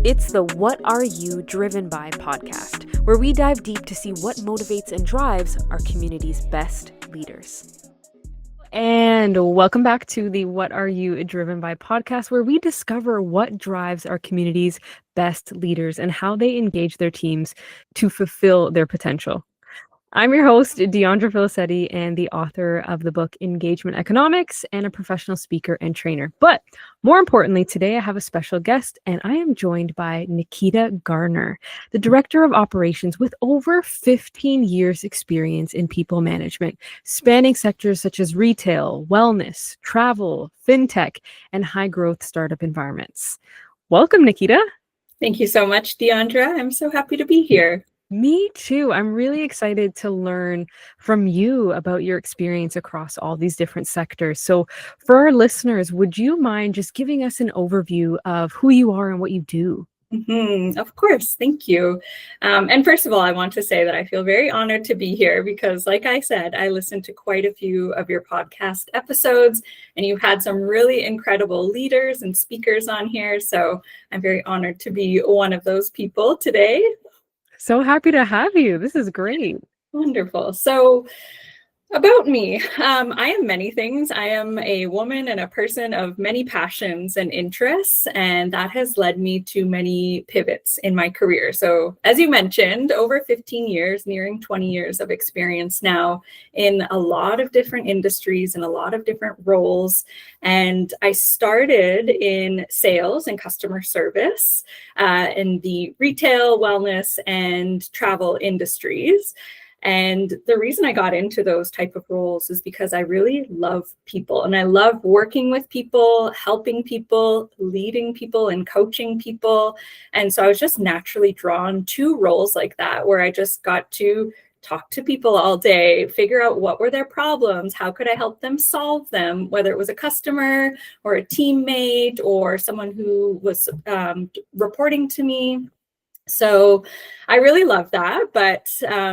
It's the What Are You Driven By podcast, where we dive deep to see what motivates and drives our community's best leaders. And welcome back to the What Are You Driven By podcast, where we discover what drives our community's best leaders and how they engage their teams to fulfill their potential. I'm your host, Diondra Filicetti, and the author of the book Engagement Economics and a professional speaker and trainer. But more importantly, today I have a special guest, and I am joined by Nikita Garner, the director of operations with over 15 years experience in people management, spanning sectors such as retail, wellness, travel, fintech, and high growth startup environments. Welcome, Nikita. Thank you so much, Diondra. I'm so happy to be here. Me too. I'm really excited to learn from you about your experience across all these different sectors. So for our listeners, would you mind just giving us an overview of who you are and what you do? Of course. Thank you. And first of all, I want to say that I feel very honored to be here because, like I said, I listened to quite a few of your podcast episodes, and you've had some really incredible leaders and speakers on here. So I'm very honored to be one of those people today. So happy to have you. This is great. Wonderful. So about me, I am many things. I am a woman and a person of many passions and interests, and that has led me to many pivots in my career. So as you mentioned, over 15 years, nearing 20 years of experience now in a lot of different industries and a lot of different roles. And I started in sales and customer service in the retail, wellness, and travel industries. And the reason I got into those type of roles is because I really love people, and I love working with people, helping people, leading people, and coaching people. And so I was just naturally drawn to roles like that, where I just got to talk to people all day, figure out what were their problems, how could I help them solve them, whether it was a customer or a teammate or someone who was reporting to me. So I really love that, but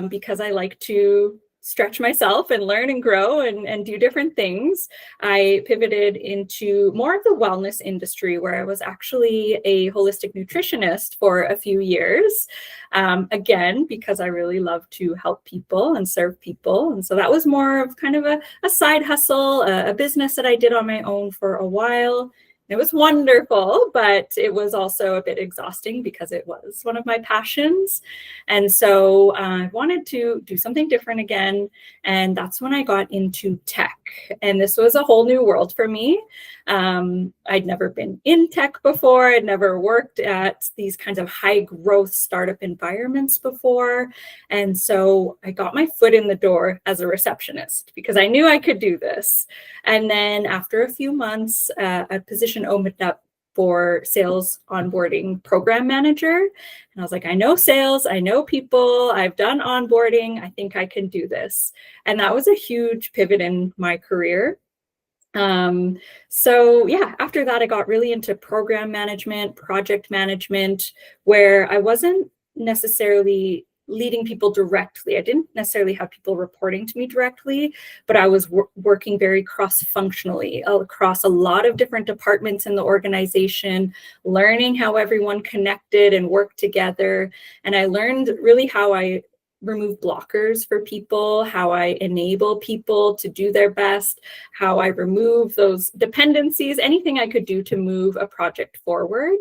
because I like to stretch myself and learn and grow and do different things, I pivoted into more of the wellness industry, where I was actually a holistic nutritionist for a few years. Again, because I really love to help people and serve people. And so that was more of kind of a side hustle, a business that I did on my own for a while. It was wonderful, but it was also a bit exhausting because it was one of my passions. And so I wanted to do something different again. And that's when I got into tech. And this was a whole new world for me. I'd never been in tech before. I'd never worked at these kinds of high growth startup environments before. And so I got my foot in the door as a receptionist because I knew I could do this. And then after a few months, a position opened up for sales onboarding program manager. And I was like, I know sales, I know people, I've done onboarding, I think I can do this. And that was a huge pivot in my career. So yeah, after that, I got really into program management, project management, where I wasn't necessarily leading people directly. I didn't necessarily have people reporting to me directly, but I was working very cross-functionally across a lot of different departments in the organization, learning how everyone connected and worked together. And I learned really how I remove blockers for people, how I enable people to do their best, how I remove those dependencies, anything I could do to move a project forward.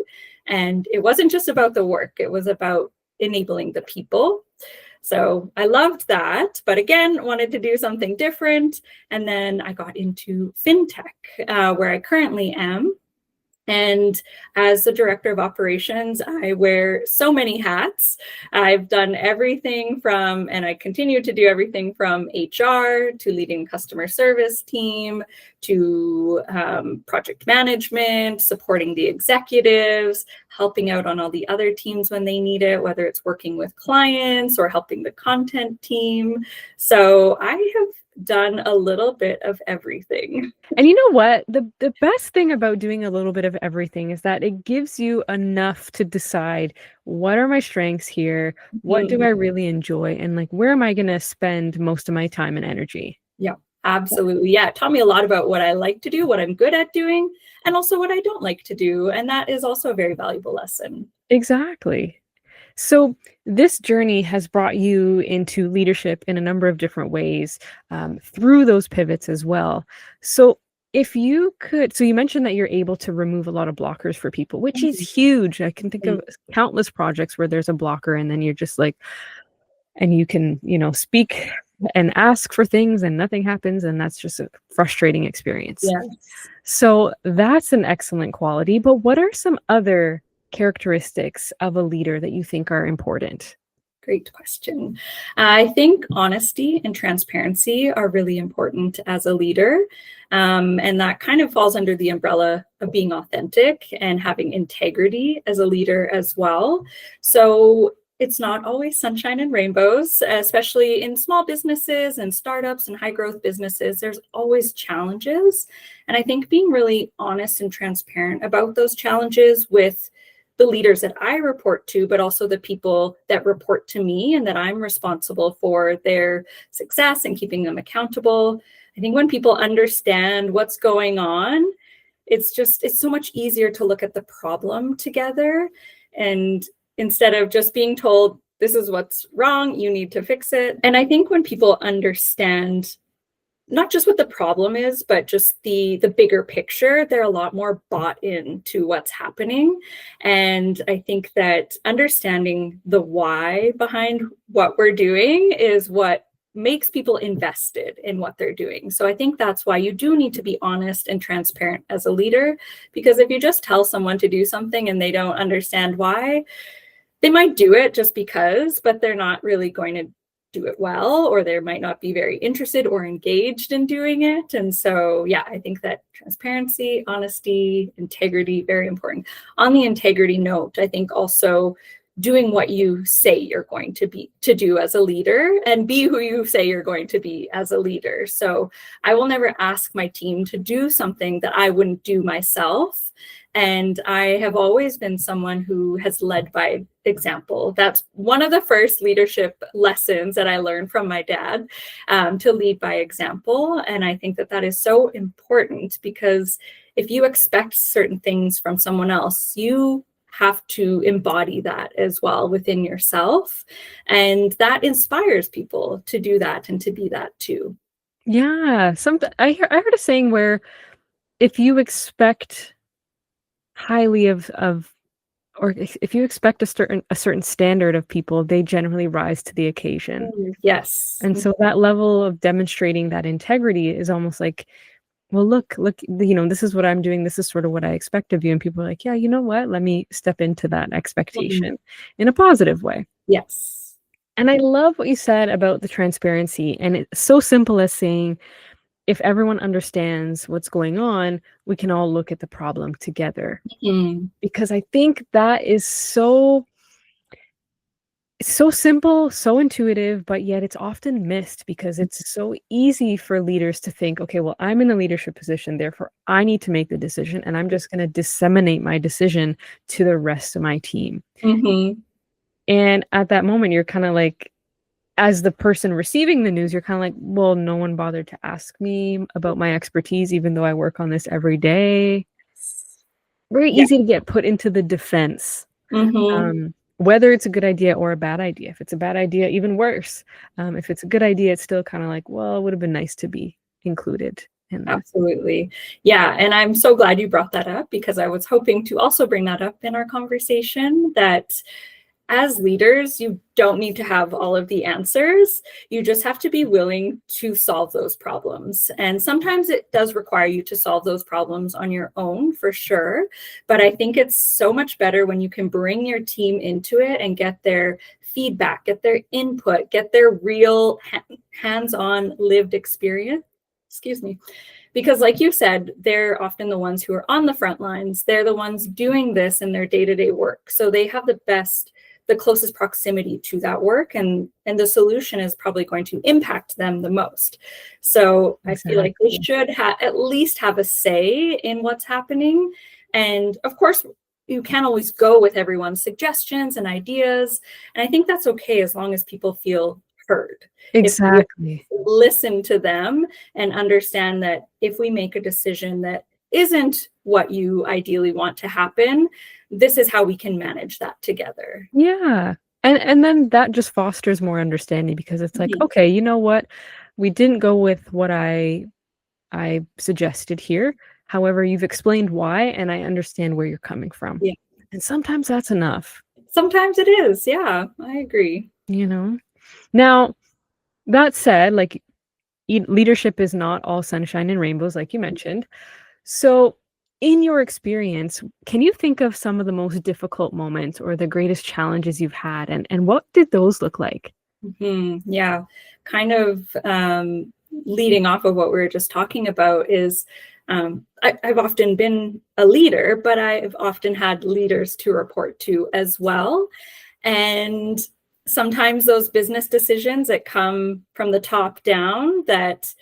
And it wasn't just about the work, it was about enabling the people. So I loved that, but again, wanted to do something different. And then I got into fintech, where I currently am. And as the director of operations, I wear so many hats. I've done everything from, and I continue to do everything from HR to leading customer service team to project management, supporting the executives, helping out on all the other teams when they need it, whether it's working with clients or helping the content team. So I have done a little bit of everything. And you know what? The best thing about doing a little bit of everything is that it gives you enough to decide, what are my strengths here? What do I really enjoy? And like, where am I going to spend most of my time and energy? Yeah. Absolutely. Yeah. It taught me a lot about what I like to do, what I'm good at doing, and also what I don't like to do. And that is also a very valuable lesson. Exactly. So, this journey has brought you into leadership in a number of different ways through those pivots as well. So, if you could, so you mentioned that you're able to remove a lot of blockers for people, which is huge. I can think Mhm. of countless projects where there's a blocker, and then you're just like, and you can, speak and ask for things and nothing happens. And that's just a frustrating experience. Yes. So that's an excellent quality. But what are some other characteristics of a leader that you think are important? Great question. I think honesty and transparency are really important as a leader. And that kind of falls under the umbrella of being authentic and having integrity as a leader as well. So it's not always sunshine and rainbows, especially in small businesses and startups and high growth businesses. There's always challenges. And I think being really honest and transparent about those challenges with the leaders that I report to, but also the people that report to me and that I'm responsible for their success and keeping them accountable. I think when people understand what's going on, it's so much easier to look at the problem together. And instead of just being told, this is what's wrong, you need to fix it. And I think when people understand not just what the problem is, but just the bigger picture, they're a lot more bought into what's happening. And I think that understanding the why behind what we're doing is what makes people invested in what they're doing. So I think that's why you do need to be honest and transparent as a leader, because if you just tell someone to do something and they don't understand why, they might do it just because, but they're not really going to do it well, or they might not be very interested or engaged in doing it. And so, yeah, I think that transparency, honesty, integrity, very important. On the integrity note, I think also doing what you say you're going to do as a leader, and be who you say you're going to be as a leader. So I will never ask my team to do something that I wouldn't do myself. And I have always been someone who has led by example. That's one of the first leadership lessons that I learned from my dad, to lead by example. And I think that that is so important, because if you expect certain things from someone else, you have to embody that as well within yourself. And that inspires people to do that and to be that too. Yeah, I heard a saying where if you expect highly of or if you expect a certain standard of people, they generally rise to the occasion. Yes. And so that level of demonstrating that integrity is almost like, well, look, this is what I'm doing. This is sort of what I expect of you. And people are like, yeah, you know what? Let me step into that Mhm. expectation in a positive way. Yes. And I love what you said about the transparency. And it's so simple as saying, if everyone understands what's going on, we can all look at the problem together. Mm. Because I think that is so simple, so intuitive, but yet it's often missed because it's so easy for leaders to think, okay, well, I'm in a leadership position, therefore I need to make the decision, and I'm just going to disseminate my decision to the rest of my team. Mhm. And at that moment, you're kind of like, as the person receiving the news, you're kind of like, well, no one bothered to ask me about my expertise, even though I work on this every day. Very Yeah. easy to get put into the defense. Mhm. Whether it's a good idea or a bad idea. If it's a bad idea, even worse. If it's a good idea, it's still kind of like, well, it would have been nice to be included in this. Absolutely. Yeah. And I'm so glad you brought that up, because I was hoping to also bring that up in our conversation, that as leaders, you don't need to have all of the answers. You just have to be willing to solve those problems. And sometimes it does require you to solve those problems on your own, for sure. But I think it's so much better when you can bring your team into it and get their feedback, get their input, get their real hands-on lived experience. Excuse me. Because, like you said, they're often the ones who are on the front lines. They're the ones doing this in their day-to-day work. So they have the closest proximity to that work, and the solution is probably going to impact them the most. So I feel like they Exactly. should at least have a say in what's happening. And of course, you can't always go with everyone's suggestions and ideas. And I think that's okay, as long as people feel heard. If we Exactly. listen to them and understand that if we make a decision that isn't what you ideally want to happen, this is how we can manage that together. Yeah. And then that just fosters more understanding because it's like, Mhm. okay, you know what? We didn't go with what I suggested here. However, you've explained why, and I understand where you're coming from. Yeah. And sometimes that's enough, Sometimes it is. Yeah, I agree. you know? Now, that said, like leadership is not all sunshine and rainbows, like you mentioned. So, in your experience, can you think of some of the most difficult moments or the greatest challenges you've had, and what did those look like? Yeah, kind of leading off of what we were just talking about is I've often been a leader, but I've often had leaders to report to as well. And sometimes those business decisions that come from the top down that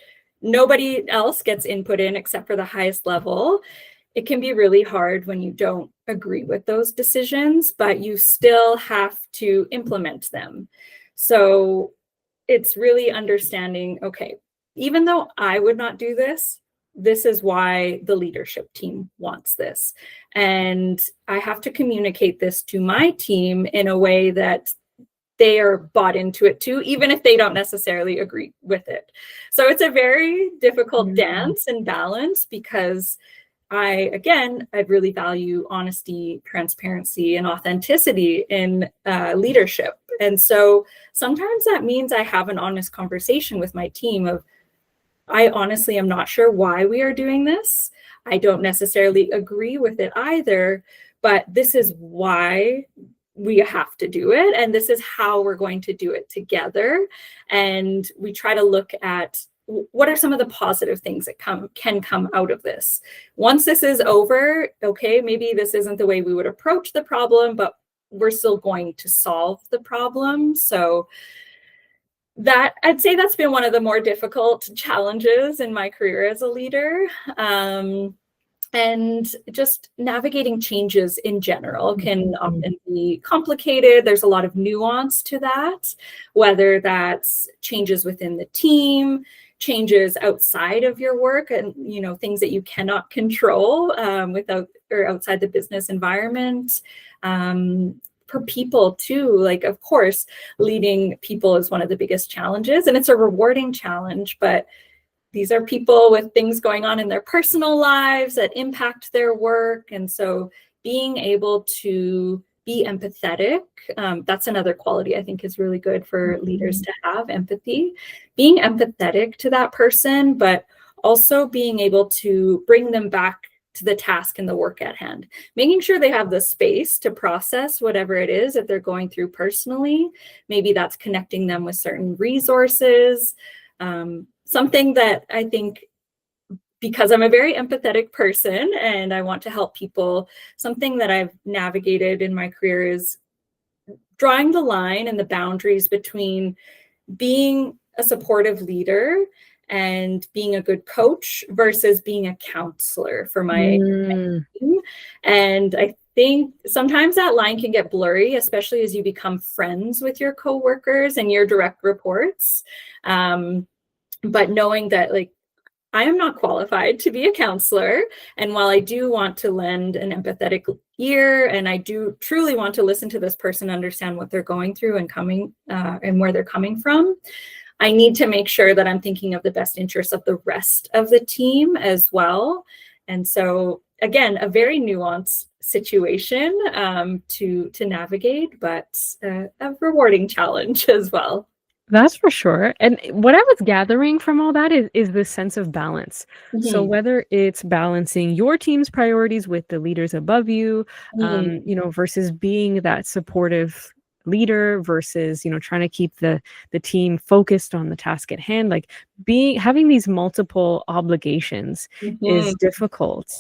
nobody else gets input in except for the highest level, it can be really hard when you don't agree with those decisions, but you still have to implement them. So it's really understanding, okay, even though I would not do this, this is why the leadership team wants this. And I have to communicate this to my team in a way that they are bought into it too, even if they don't necessarily agree with it. So it's a very difficult Mm. dance and balance because I really value honesty, transparency, and authenticity in leadership. And so sometimes that means I have an honest conversation with my team of, I honestly am not sure why we are doing this. I don't necessarily agree with it either, but this is why we have to do it. And this is how we're going to do it together. And we try to look at what are some of the positive things that can come out of this. Once this is over, okay, maybe this isn't the way we would approach the problem, but we're still going to solve the problem. So that I'd say that's been one of the more difficult challenges in my career as a leader. And just navigating changes in general can Mhm. often be complicated. There's a lot of nuance to that, whether that's changes within the team, changes outside of your work, and things that you cannot control without or outside the business environment. For people too, like of course, leading people is one of the biggest challenges, and it's a rewarding challenge, but these are people with things going on in their personal lives that impact their work. And so being able to be empathetic, that's another quality I think is really good for leaders Mhm. to have, empathy, being empathetic to that person, but also being able to bring them back to the task and the work at hand, making sure they have the space to process whatever it is that they're going through personally. Maybe that's connecting them with certain resources. Something that I think, because I'm a very empathetic person and I want to help people, something that I've navigated in my career is drawing the line and the boundaries between being a supportive leader and being a good coach versus being a counselor for my Mm. team. And I think sometimes that line can get blurry, especially as you become friends with your coworkers and your direct reports. But knowing that, like, I am not qualified to be a counselor. And while I do want to lend an empathetic ear, and I do truly want to listen to this person, understand what they're going through and and where they're coming from, I need to make sure that I'm thinking of the best interests of the rest of the team as well. And so, again, a very nuanced situation to navigate, but a rewarding challenge as well. That's for sure. And what I was gathering from all that is this sense of balance. So Mhm. whether it's balancing your team's priorities with the leaders above you, Mhm. versus being that supportive leader versus, trying to keep the team focused on the task at hand, like being having these multiple obligations is Mhm. difficult.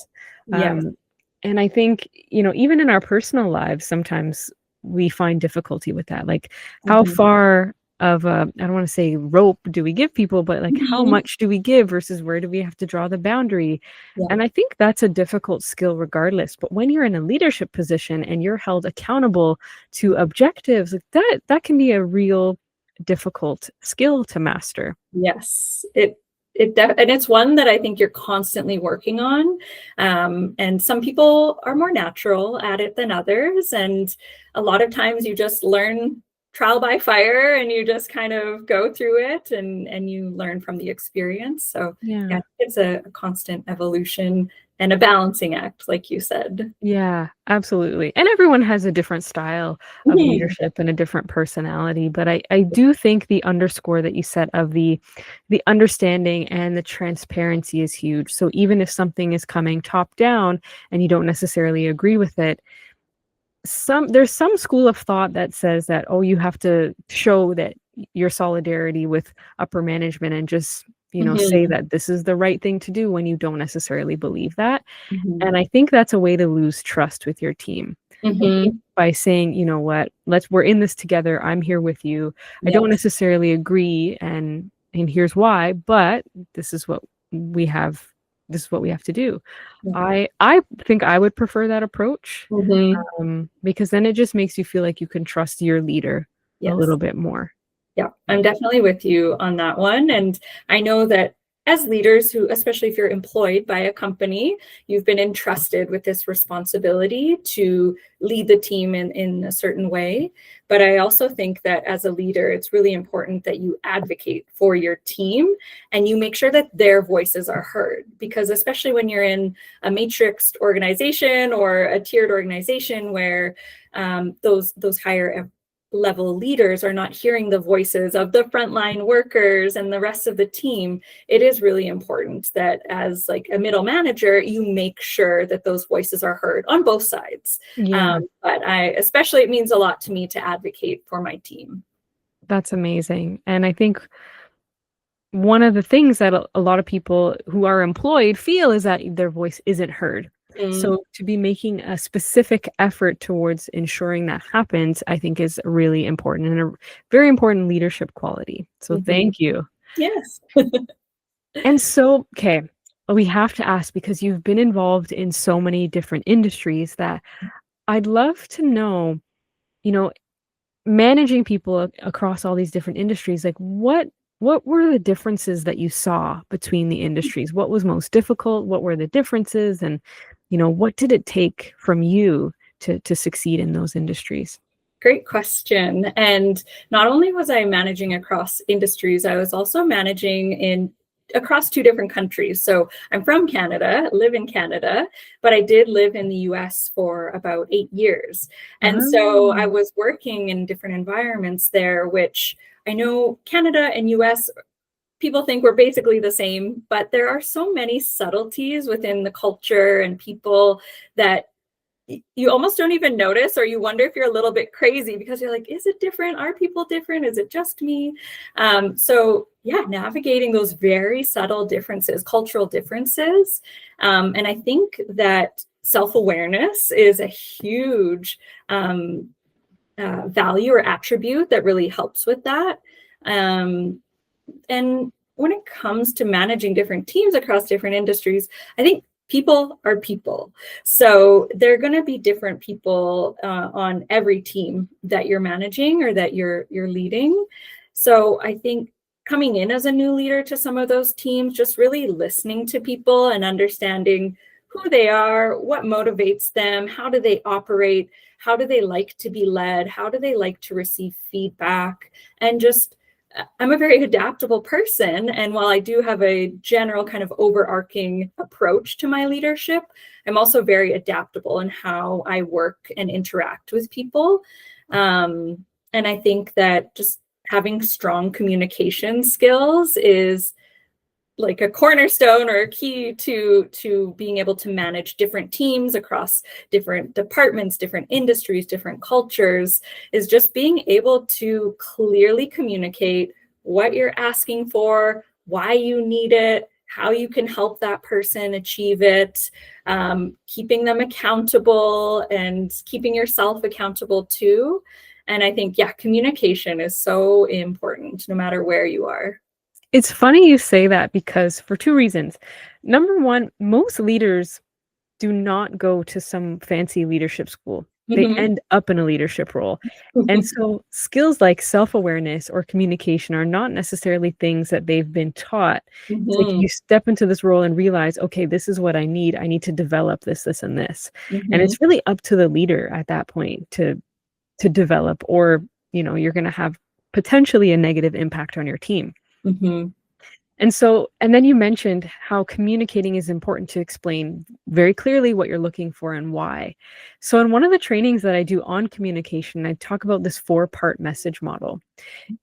Yes. Um, and I think, even in our personal lives, sometimes we find difficulty with that. Like how Mhm. far of a, I don't want to say rope do we give people, but like how Mhm. much do we give versus where do we have to draw the boundary? Yeah. And I think that's a difficult skill regardless. But when you're in a leadership position and you're held accountable to objectives, like that can be a real difficult skill to master. Yes, and it's one that I think you're constantly working on. And some people are more natural at it than others. And a lot of times you just learn trial by fire and you just kind of go through it and you learn from the experience. So Yeah. yeah, it's a constant evolution and a balancing act, like you said. Yeah, absolutely. And everyone has a different style of Mhm. leadership and a different personality. But I do think the underscore that you set of the understanding and the transparency is huge. So even if something is coming top down and you don't necessarily agree with it, there's some school of thought that says that, oh, you have to show that your solidarity with upper management and just, say Mhm. that this is the right thing to do when you don't necessarily believe that. Mhm. And I think that's a way to lose trust with your team. I think Mhm. by saying, "You know what? We're in this together. I'm here with you. I don't Yes. necessarily agree and here's why, but this is what we have this is what we have to do." Yeah. I think I would prefer that approach, Mhm. because then it just makes you feel like you can trust your leader a little Yes. bit more. Yeah, Yeah. I'm definitely with you on that one. And I know that as leaders who, especially if you're employed by a company, you've been entrusted with this responsibility to lead the team in a certain way. But I also think that as a leader, it's really important that you advocate for your team and you make sure that their voices are heard. Because especially when you're in a matrixed organization or a tiered organization where those higher level leaders are not hearing the voices of the frontline workers and the rest of the team, it is really important that as like a middle manager, you make sure that those voices are heard on both sides. Yeah, But especially it means a lot to me to advocate for my team. that's amazing. And I think one of the things that a lot of people who are employed feel is that their voice isn't heard. Mm, So to be making a specific effort towards ensuring that happens, I think is really important and a very important leadership quality. So mhm. thank you. Yes. And so, okay, we have to ask because you've been involved in so many different industries that I'd love to know, you know, managing people across all these different industries, like what were the differences that you saw between the industries? What was most difficult? What were the differences? And, what did it take from you to succeed in those industries? Great question. And not only was I managing across industries, I was also managing in across two different countries. So I'm from Canada, live in Canada, but I did live in the US for about 8 years. And so I Oh, was working in different environments there, which I know Canada and US people think we're basically the same, but there are so many subtleties within the culture and people that you almost don't even notice, or you wonder if you're a little bit crazy because you're like, is it different? Are people different? Is it just me? So yeah, navigating those very subtle differences, cultural differences. And I think that self-awareness is a huge value or attribute that really helps with that. Um, and when it comes to managing different teams across different industries, I think people are people. So there are going to be different people on every team that you're managing or that you're leading. So I think coming in as a new leader to some of those teams, just really listening to people and understanding who they are, what motivates them, how do they operate, how do they like to be led, how do they like to receive feedback, and just I'm a very adaptable person. And while I do have a general kind of overarching approach to my leadership, I'm also very adaptable in how I work and interact with people. And I think that just having strong communication skills is like a cornerstone or a key to being able to manage different teams across different departments, different industries, different cultures, is just being able to clearly communicate what you're asking for, why you need it, how you can help that person achieve it, keeping them accountable and keeping yourself accountable too. And I think, yeah, communication is so important no matter where you are. it's funny you say that because for two reasons. Number one, most leaders do not go to some fancy leadership school. they Mhm. end up in a leadership role. And so skills like self-awareness or communication are not necessarily things that they've been taught. It's like Mhm. you step into this role and realize, okay, this is what I need. I need to develop this, this, and this. And Mhm. it's really up to the leader at that point to develop, or, you're going to have potentially a negative impact on your team. Mhm. And then you mentioned how communicating is important to explain very clearly what you're looking for and why. So in one of the trainings that I do on communication, I talk about this 4-part message model.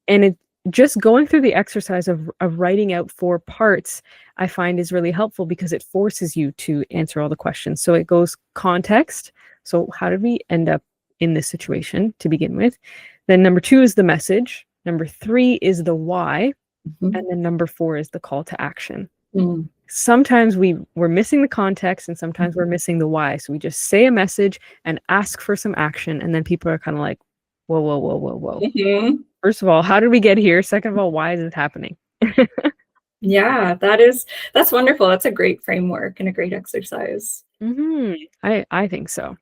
And it just going through the exercise of writing out 4 parts, I find is really helpful because it forces you to answer all the questions. So it goes context. So how did we end up in this situation to begin with? Then number 2 is the message. Number 3 is the why. Mhm. And then number 4 is the call to action. Mm. Sometimes we're missing the context and sometimes we're missing the why. So we just say a message and ask for some action, and then people are kind of like, whoa, whoa, whoa, whoa, whoa. Mhm. First of all, how did we get here? Second of all, why is it happening? Yeah, that's wonderful. That's a great framework and a great exercise. I think so.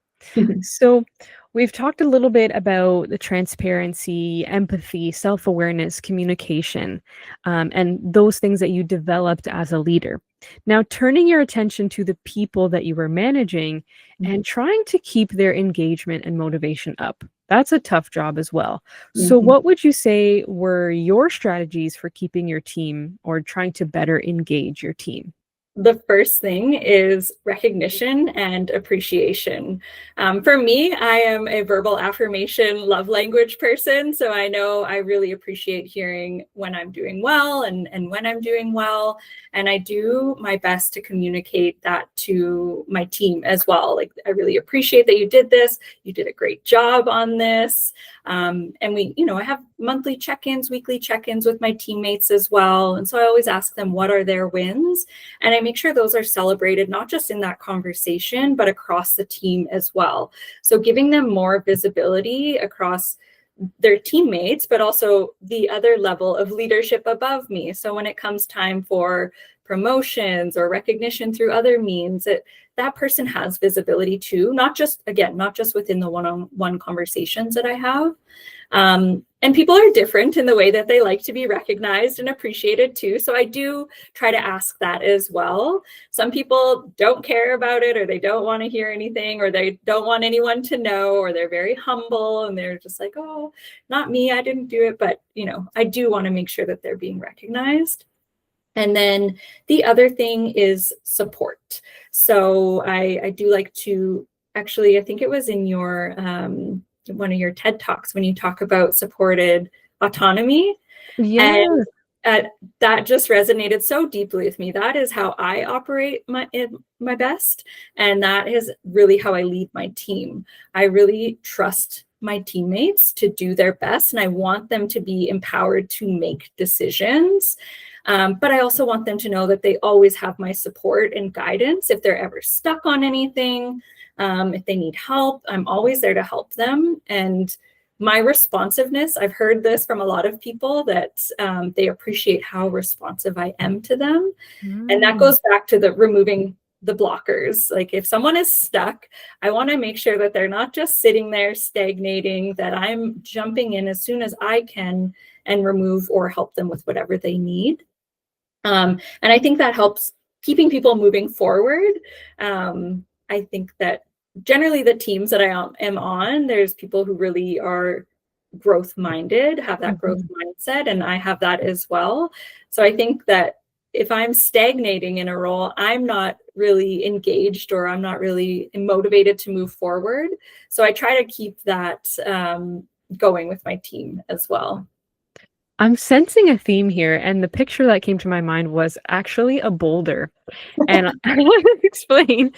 So, we've talked a little bit about the transparency, empathy, self awareness, communication, and those things that you developed as a leader. Now, turning your attention to the people that you were managing and trying to keep their engagement and motivation up. That's a tough job as well. So, Mhm. what would you say were your strategies for keeping your team or trying to better engage your team? The first thing is recognition and appreciation. For me, I am a verbal affirmation love language person. So I know I really appreciate hearing when I'm doing well and when I'm doing well. And I do my best to communicate that to my team as well. Like, I really appreciate that you did this. You did a great job on this. And I have monthly check ins, weekly check ins with my teammates as well. And so I always ask them, what are their wins? And I make sure those are celebrated, not just in that conversation, but across the team as well. So giving them more visibility across their teammates, but also the other level of leadership above me. So when it comes time for promotions or recognition through other means, that person has visibility too, not just within the one-on-one conversations that I have. And people are different in the way that they like to be recognized and appreciated too. So I do try to ask that as well. Some people don't care about it, or they don't want to hear anything, or they don't want anyone to know, or they're very humble and they're just like, oh, not me, I didn't do it. But, I do want to make sure that they're being recognized. And then the other thing is support. So I do like to actually, I think it was in your one of your TED Talks when you talk about supported autonomy. And Yeah. uh, that just resonated so deeply with me. That is how I operate my best. And that is really how I lead my team. I really trust my teammates to do their best, and I want them to be empowered to make decisions. But I also want them to know that they always have my support and guidance if they're ever stuck on anything. If they need help, I'm always there to help them. And my responsiveness, I've heard this from a lot of people that they appreciate how responsive I am to them. And that Mm. goes back to the removing the blockers. Like, if someone is stuck, I want to make sure that they're not just sitting there stagnating, that I'm jumping in as soon as I can and remove or help them with whatever they need. And I think that helps keeping people moving forward. I think that generally the teams that I am on, there's people who really are growth minded, have that growth Mhm. mindset, and I have that as well. So I think that if I'm stagnating in a role, I'm not really engaged, or I'm not really motivated to move forward. So I try to keep that going with my team as well. I'm sensing a theme here, and the picture that came to my mind was actually a boulder. And I want to explain,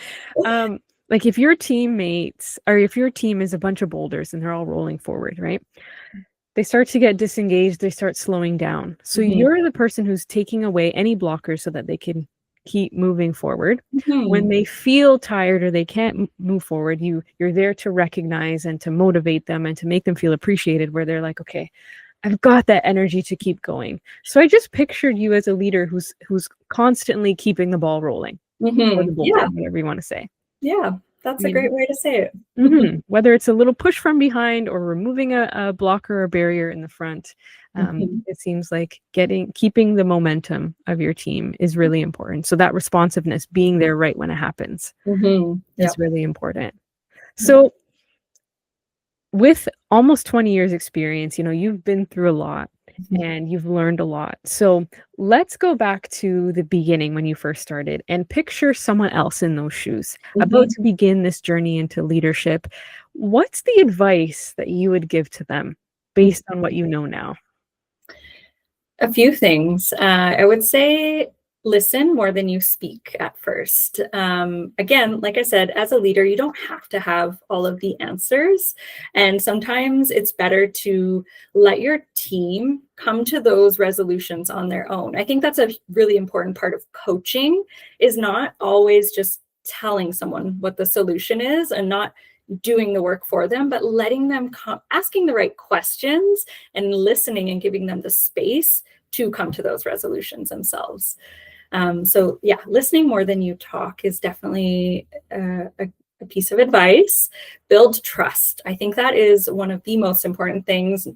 um, like if your teammates or if your team is a bunch of boulders and they're all rolling forward, right? They start to get disengaged, they start slowing down. So Mhm. you're the person who's taking away any blockers so that they can keep moving forward. When Mhm. they feel tired or they can't move forward, you're there to recognize and to motivate them and to make them feel appreciated, where they're like, okay, I've got that energy to keep going. So I just pictured you as a leader who's constantly keeping the ball rolling, or the Mhm. boulder, Yeah. whatever you want to say. Yeah, That's a great way to say it. Whether it's a little push from behind or removing a blocker or barrier in the front, it seems like keeping the momentum of your team is really important. So that responsiveness, being there right when it happens, is really important. So with almost 20 years experience, you've been through a lot and you've learned a lot. So let's go back to the beginning when you first started and picture someone else in those shoes about to begin this journey into leadership. What's the advice that you would give to them based on what you know now? A few things. I would say listen more than you speak at first. Again, like I said, as a leader, you don't have to have all of the answers. And sometimes it's better to let your team come to those resolutions on their own. I think that's a really important part of coaching, is not always just telling someone what the solution is and not doing the work for them, but letting them come, asking the right questions and listening and giving them the space to come to those resolutions themselves. So yeah, listening more than you talk is definitely a piece of advice. Build trust. I think that is one of the most important things,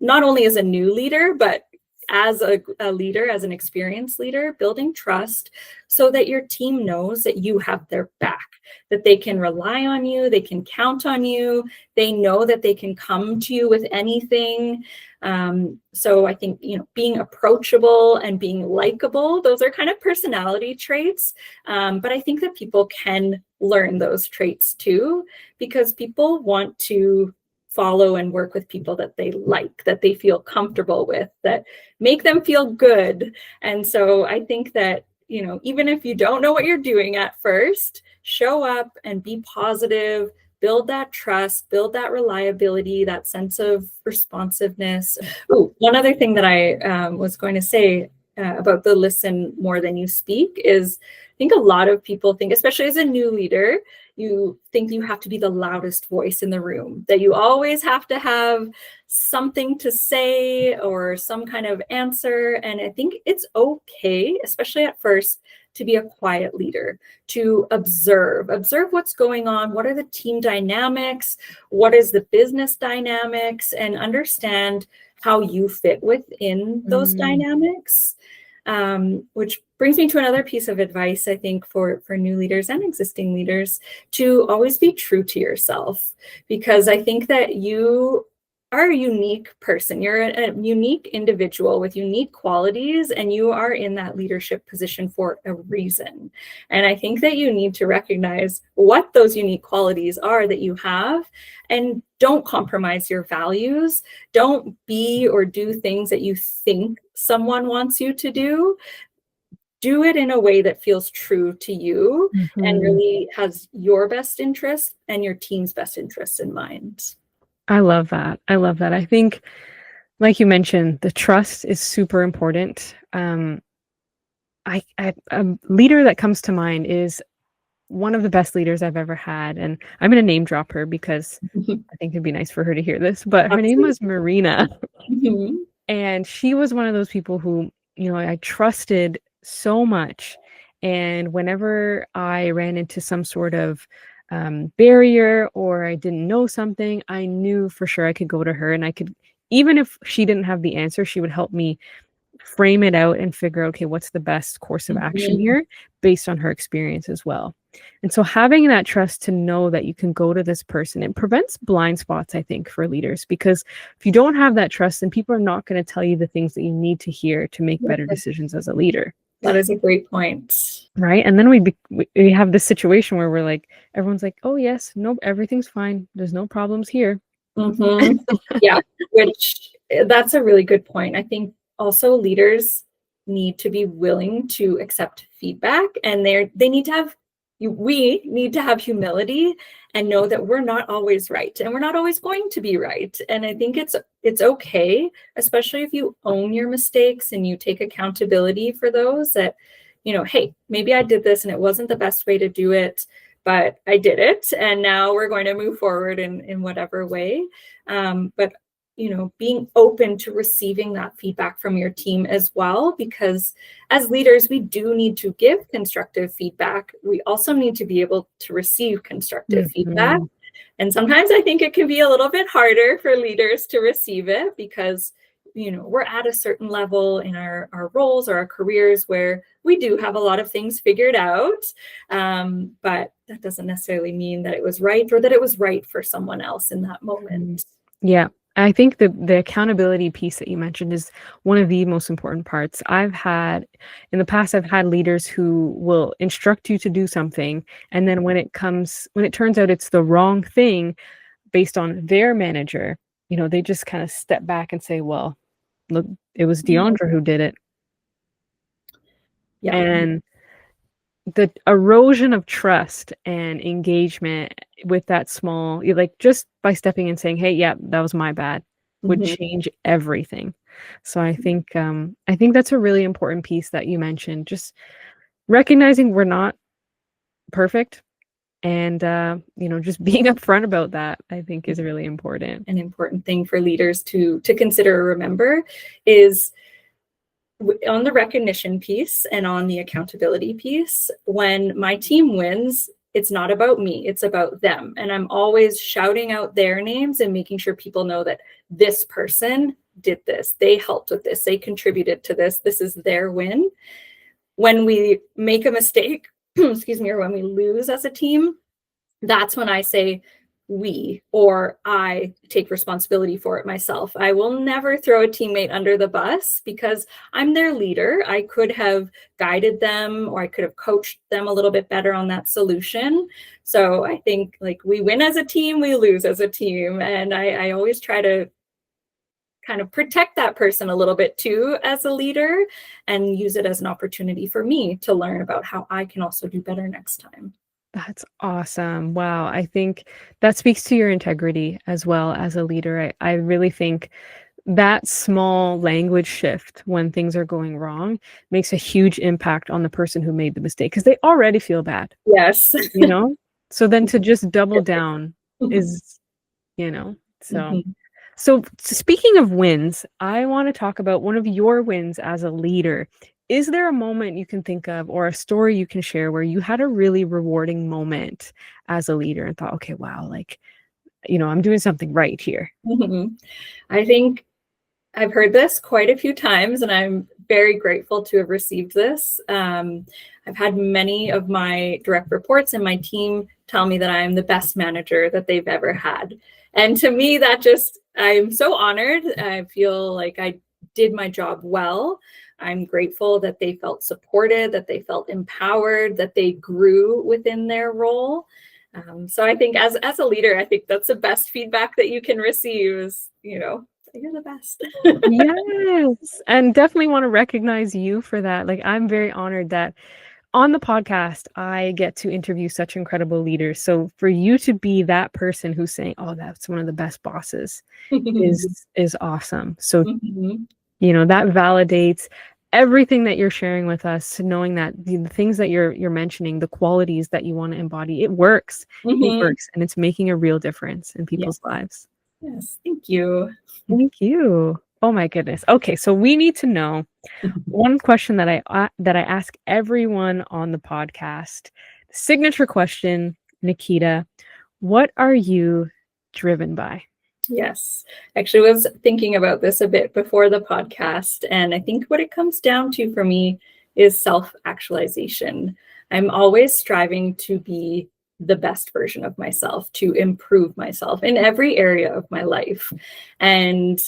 not only as a new leader, but as a leader, as an experienced leader, building trust so that your team knows that you have their back, that they can rely on you, they can count on you, they know that they can come to you with anything. So I think, being approachable and being likable, those are kind of personality traits. But I think that people can learn those traits too, because people want to follow and work with people that they like, that they feel comfortable with, that make them feel good. And so I think that, even if you don't know what you're doing at first, show up and be positive, build that trust, build that reliability, that sense of responsiveness. Ooh, one other thing that I was going to say about the listen more than you speak is, I think a lot of people think, especially as a new leader, you think you have to be the loudest voice in the room, that you always have to have something to say or some kind of answer. And I think it's okay, especially at first, to be a quiet leader, to observe what's going on. What are the team dynamics? What is the business dynamics? And understand how you fit within those dynamics. Which brings me to another piece of advice, I think, for new leaders and existing leaders, to always be true to yourself, because I think that you are a unique person. You're a unique individual with unique qualities, and you are in that leadership position for a reason. And I think that you need to recognize what those unique qualities are that you have, and don't compromise your values. Don't be or do things that you think someone wants you to do. Do it in a way that feels true to you and really has your best interest and your team's best interests in mind. I love that. I think, like you mentioned, the trust is super important. A leader that comes to mind is one of the best leaders I've ever had. And I'm going to name drop her because I think it'd be nice for her to hear this. But her name was Marina. And she was one of those people who, I trusted so much. And whenever I ran into some sort of barrier or I didn't know something, I knew for sure I could go to her, and I could, even if she didn't have the answer, she would help me frame it out and figure out, okay, what's the best course of action here based on her experience as well. And so having that trust to know that you can go to this person, it prevents blind spots, I think, for leaders, because if you don't have that trust, then people are not going to tell you the things that you need to hear to make better decisions as a leader. That is a great point. Right. And then we have this situation where we're like, everyone's like, oh, yes, no, everything's fine. There's no problems here. Yeah, which that's a really good point. I think also leaders need to be willing to accept feedback, and we need to have humility and know that we're not always right, and we're not always going to be right. And I think it's okay, especially if you own your mistakes and you take accountability for those, that, hey, maybe I did this and it wasn't the best way to do it, but I did it, and now we're going to move forward in whatever way. But being open to receiving that feedback from your team as well, because as leaders, we do need to give constructive feedback. We also need to be able to receive constructive feedback. And sometimes I think it can be a little bit harder for leaders to receive it because, we're at a certain level in our roles or our careers where we do have a lot of things figured out. But that doesn't necessarily mean that it was right or that it was right for someone else in that moment. Yeah. I think the accountability piece that you mentioned is one of the most important parts. In the past, I've had leaders who will instruct you to do something, and then when it turns out it's the wrong thing based on their manager, they just kind of step back and say, well, look, it was Diondra who did it. Yeah. And the erosion of trust and engagement with that small, like just by stepping and saying, hey, yeah, that was my bad, would change everything. So I think that's a really important piece that you mentioned, just recognizing we're not perfect and just being upfront about that, I think is really important. An important thing for leaders to consider or remember is on the recognition piece and on the accountability piece, when my team wins, it's not about me, it's about them. And I'm always shouting out their names and making sure people know that this person did this, they helped with this, they contributed to this, this is their win. When we make a mistake, excuse me, or when we lose as a team, that's when I say we, or I take responsibility for it myself. I will never throw a teammate under the bus because I'm their leader. I could have guided them or I could have coached them a little bit better on that solution. So I think we win as a team, we lose as a team. And I always try to kind of protect that person a little bit too as a leader and use it as an opportunity for me to learn about how I can also do better next time. That's awesome. Wow. I think that speaks to your integrity as well as a leader. I really think that small language shift when things are going wrong makes a huge impact on the person who made the mistake because they already feel bad. Yes. So then to just double down is, So speaking of wins, I want to talk about one of your wins as a leader. Is there a moment you can think of or a story you can share where you had a really rewarding moment as a leader and thought, okay, wow, I'm doing something right here? I think I've heard this quite a few times, and I'm very grateful to have received this. I've had many of my direct reports and my team tell me that I am the best manager that they've ever had. And to me, I'm so honored. I feel like I did my job well. I'm grateful that they felt supported, that they felt empowered, that they grew within their role. So I think as a leader, I think that's the best feedback that you can receive is, you're the best. Yes. And definitely want to recognize you for that. I'm very honored that on the podcast, I get to interview such incredible leaders. So for you to be that person who's saying, oh, that's one of the best bosses is awesome. So, that validates everything that you're sharing with us, knowing that the things that you're mentioning, the qualities that you want to embody, it works. It works. And it's making a real difference in people's lives. Yes. Thank you. Thank you. Oh my goodness. Okay. So we need to know one question that I ask everyone on the podcast. Signature question, Nikita, what are you driven by? Yes, actually was thinking about this a bit before the podcast. And I think what it comes down to for me is self-actualization. I'm always striving to be the best version of myself, to improve myself in every area of my life. And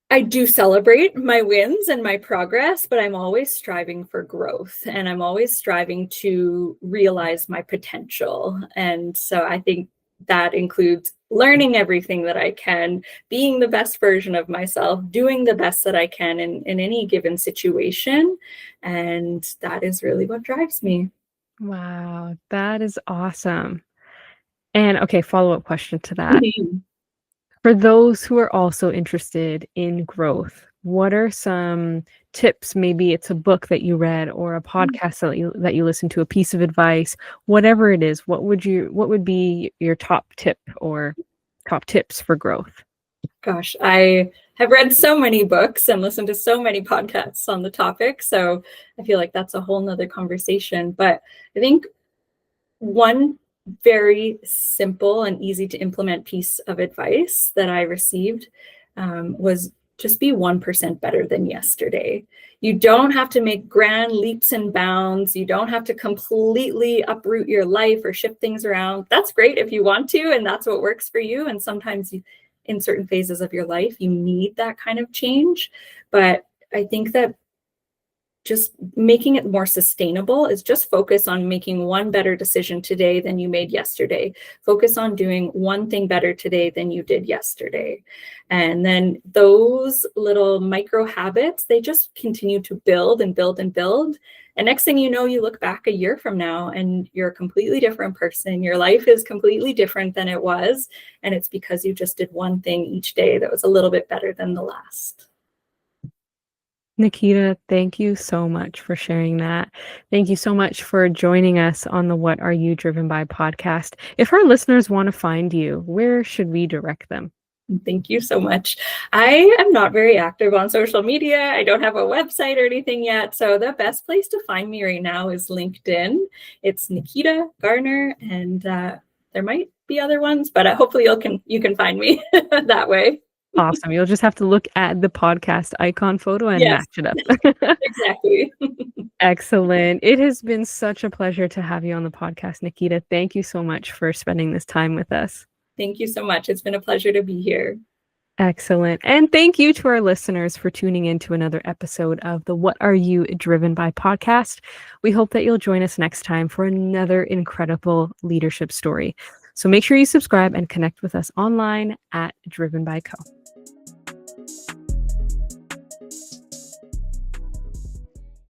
I do celebrate my wins and my progress, but I'm always striving for growth and I'm always striving to realize my potential. And so I think that includes learning everything that I can, being the best version of myself, doing the best that I can in any given situation. And that is really what drives me. Wow, that is awesome. And okay, follow-up question to that. For those who are also interested in growth, what are some tips? Maybe it's a book that you read or a podcast that you listen to, a piece of advice, whatever it is. What would be your top tip or top tips for growth? Gosh, I have read so many books and listened to so many podcasts on the topic. So I feel like that's a whole nother conversation. But I think one very simple and easy to implement piece of advice that I received was just be 1% better than yesterday. You don't have to make grand leaps and bounds. You don't have to completely uproot your life or shift things around. That's great if you want to, and that's what works for you. And sometimes in certain phases of your life, you need that kind of change. But I think that just making it more sustainable is just focus on making one better decision today than you made yesterday. Focus on doing one thing better today than you did yesterday. And then those little micro habits, they just continue to build and build and build. And next thing you know, you look back a year from now and you're a completely different person. Your life is completely different than it was. And it's because you just did one thing each day that was a little bit better than the last. Nikita, thank you so much for sharing that. Thank you so much for joining us on the What Are You Driven By podcast. If our listeners want to find you, where should we direct them? Thank you so much. I am not very active on social media. I don't have a website or anything yet. So the best place to find me right now is LinkedIn. It's Nikita Garner, and there might be other ones, but hopefully you can find me that way. Awesome. You'll just have to look at the podcast icon photo and Yes, match it up. exactly. Excellent. It has been such a pleasure to have you on the podcast, Nikita. Thank you so much for spending this time with us. Thank you so much. It's been a pleasure to be here. Excellent. And thank you to our listeners for tuning in to another episode of the What Are You Driven By podcast. We hope that you'll join us next time for another incredible leadership story. So make sure you subscribe and connect with us online at Driven by Co.